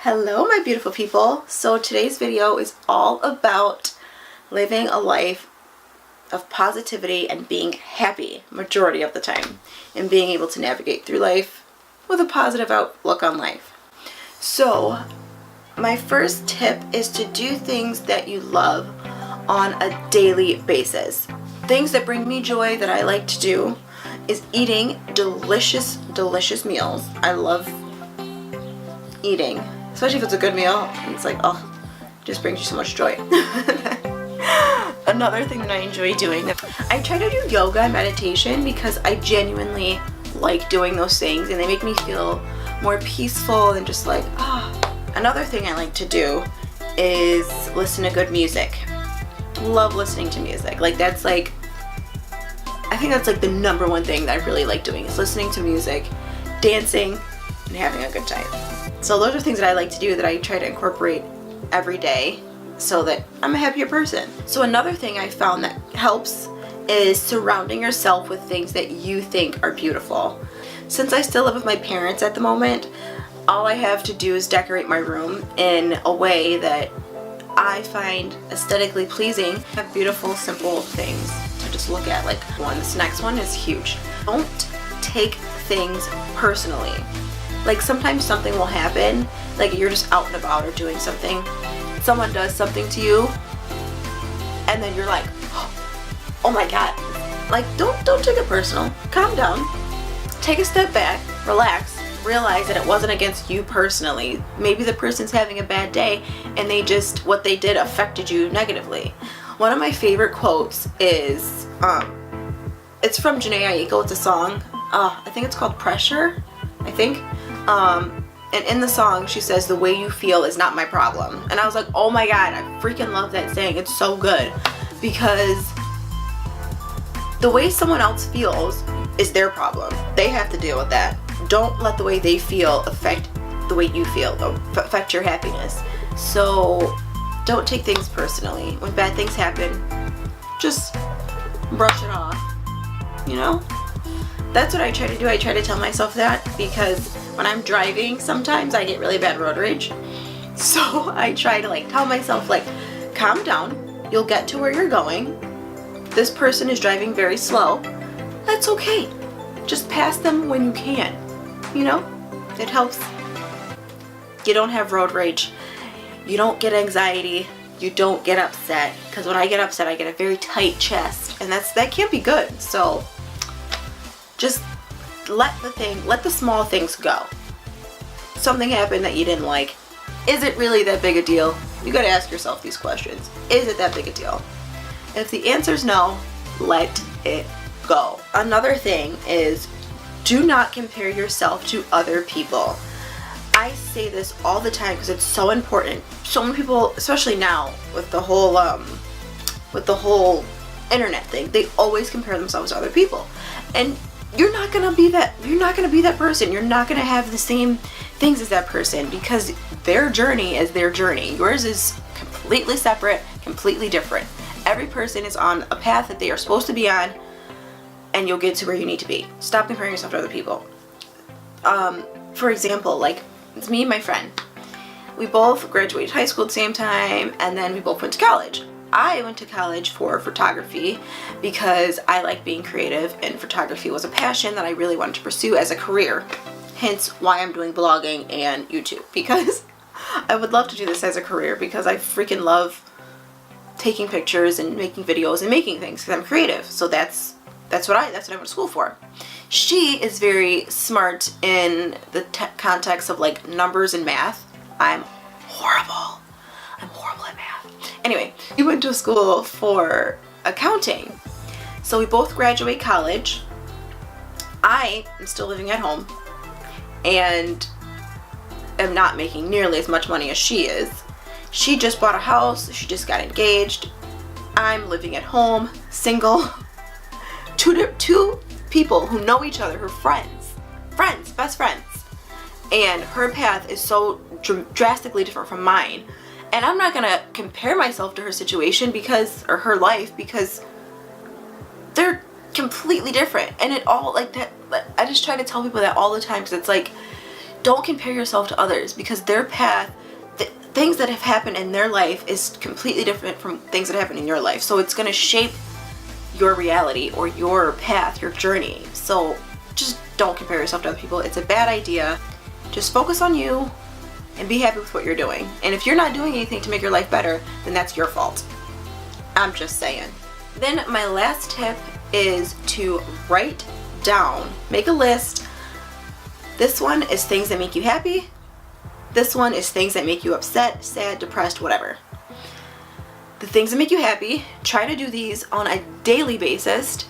Hello my beautiful people. So today's video is all about living a life of positivity and being happy majority of the time and being able to navigate through life with a positive outlook on life. So my first tip is to do things that you love on a daily basis. Things that bring me joy that I like to do is eating delicious meals. I love eating, especially if it's a good meal, and it's like, oh, it just brings you so much joy. Another thing that I enjoy doing, I try to do yoga and meditation because I genuinely like doing those things and they make me feel more peaceful and just like, ah. Another thing I like to do is listen to good music. Love listening to music. Like that's like, I think that's like the number one thing that I really like doing is listening to music, dancing, and having a good time. So those are things that I like to do that I try to incorporate every day so that I'm a happier person. So another thing I found that helps is surrounding yourself with things that you think are beautiful. Since I still live with my parents at the moment, all I have to do is decorate my room in a way that I find aesthetically pleasing. I have beautiful, simple things to just look at. Like this next one is huge. Don't take things personally. Like sometimes something will happen, like you're just out and about or doing something, someone does something to you, and then you're like, oh my god. Like don't take it personal. Calm down. Take a step back, relax, realize that it wasn't against you personally. Maybe the person's having a bad day and what they did affected you negatively. One of my favorite quotes is, it's from Janae Aiko. It's a song. I think it's called Pressure, I think. And in the song she says, "The way you feel is not my problem." And I was like, oh my god, I freaking love that saying. It's so good because the way someone else feels is their problem. They have to deal with that. Don't let the way they feel affect the way you feel, affect your happiness. So don't take things personally. When bad things happen, just brush it off, you know? That's what I try to do. I try to tell myself that because when I'm driving, sometimes I get really bad road rage. So I try to tell myself calm down, you'll get to where you're going. This person is driving very slow. That's okay. Just pass them when you can. You know, it helps. You don't have road rage. You don't get anxiety. You don't get upset. Because when I get upset, I get a very tight chest. And that can't be good. So just let the small things go. Something happened that you didn't like. Is it really that big a deal? You gotta ask yourself these questions. Is it that big a deal? If the answer is no, let it go. Another thing is, do not compare yourself to other people. I say this all the time because it's so important. So many people, especially now with the whole internet thing, they always compare themselves to other people. And you're not gonna be that person. You're not gonna have the same things as that person because their journey is their journey. Yours is completely separate, completely different. Every person is on a path that they are supposed to be on, and you'll get to where you need to be. Stop comparing yourself to other people. For example, it's me and my friend. We both graduated high school at the same time, and then we both went to college. I went to college for photography because I like being creative, and photography was a passion that I really wanted to pursue as a career. Hence why I'm doing blogging and YouTube, because I would love to do this as a career because I freaking love taking pictures and making videos and making things because I'm creative. So that's what I went to school for. She is very smart in the context of numbers and math. I'm horrible at math. Anyway, we went to school for accounting. So we both graduate college. I am still living at home and am not making nearly as much money as she is. She just bought a house. She just got engaged. I'm living at home, single. Two people who know each other, her friends, best friends. And her path is so drastically different from mine. And I'm not gonna compare myself to her situation or her life because they're completely different. And it all I just try to tell people that all the time because it's don't compare yourself to others, because their path, things that have happened in their life is completely different from things that happen in your life. So it's going to shape your reality or your path, your journey. So just don't compare yourself to other people. It's a bad idea. Just focus on you and be happy with what you're doing. And if you're not doing anything to make your life better, then that's your fault. I'm just saying. Then my last tip is to write down, make a list. This one is things that make you happy. This one is things that make you upset, sad, depressed, whatever. The things that make you happy, try to do these on a daily basis.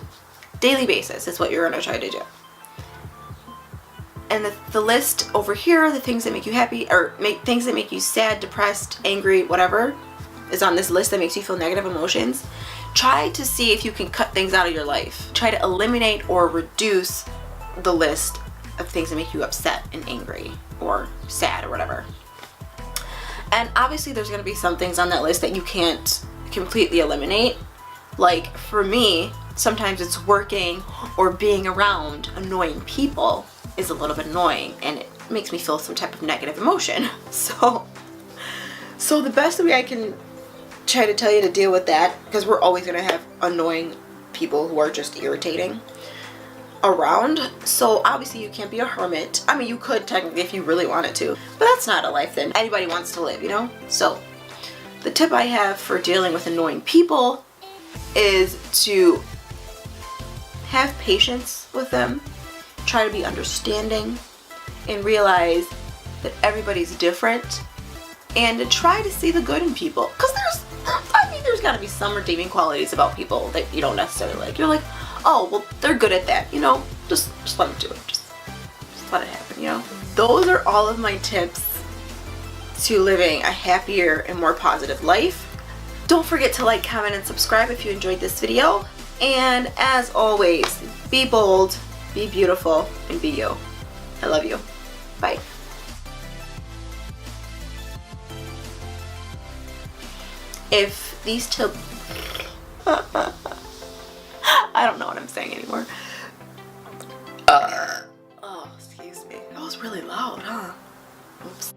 Daily basis is what you're going to try to do. And the list over here, the things that make you happy, or things that make you sad, depressed, angry, whatever, is on this list that makes you feel negative emotions. Try to see if you can cut things out of your life. Try to eliminate or reduce the list of things that make you upset and angry or sad or whatever. And obviously there's going to be some things on that list that you can't completely eliminate. Like for me, sometimes it's working or being around annoying people is a little bit annoying, and it makes me feel some type of negative emotion. So the best way I can try to tell you to deal with that, because we're always going to have annoying people who are just irritating around. So obviously you can't be a hermit. I mean, you could technically if you really wanted to, but that's not a life that anybody wants to live, you know? So the tip I have for dealing with annoying people is to have patience with them, try to be understanding, and realize that everybody's different, and to try to see the good in people. Because there's got to be some redeeming qualities about people that you don't necessarily like. You're like, oh, well, they're good at that, you know, just let them do it. Just let it happen, you know. Those are all of my tips to living a happier and more positive life. Don't forget to like, comment, and subscribe if you enjoyed this video. And as always, be bold, be beautiful, and be you. I love you. Bye. If these tips... I don't know what I'm saying anymore. Oh, excuse me. That was really loud, huh? Oops.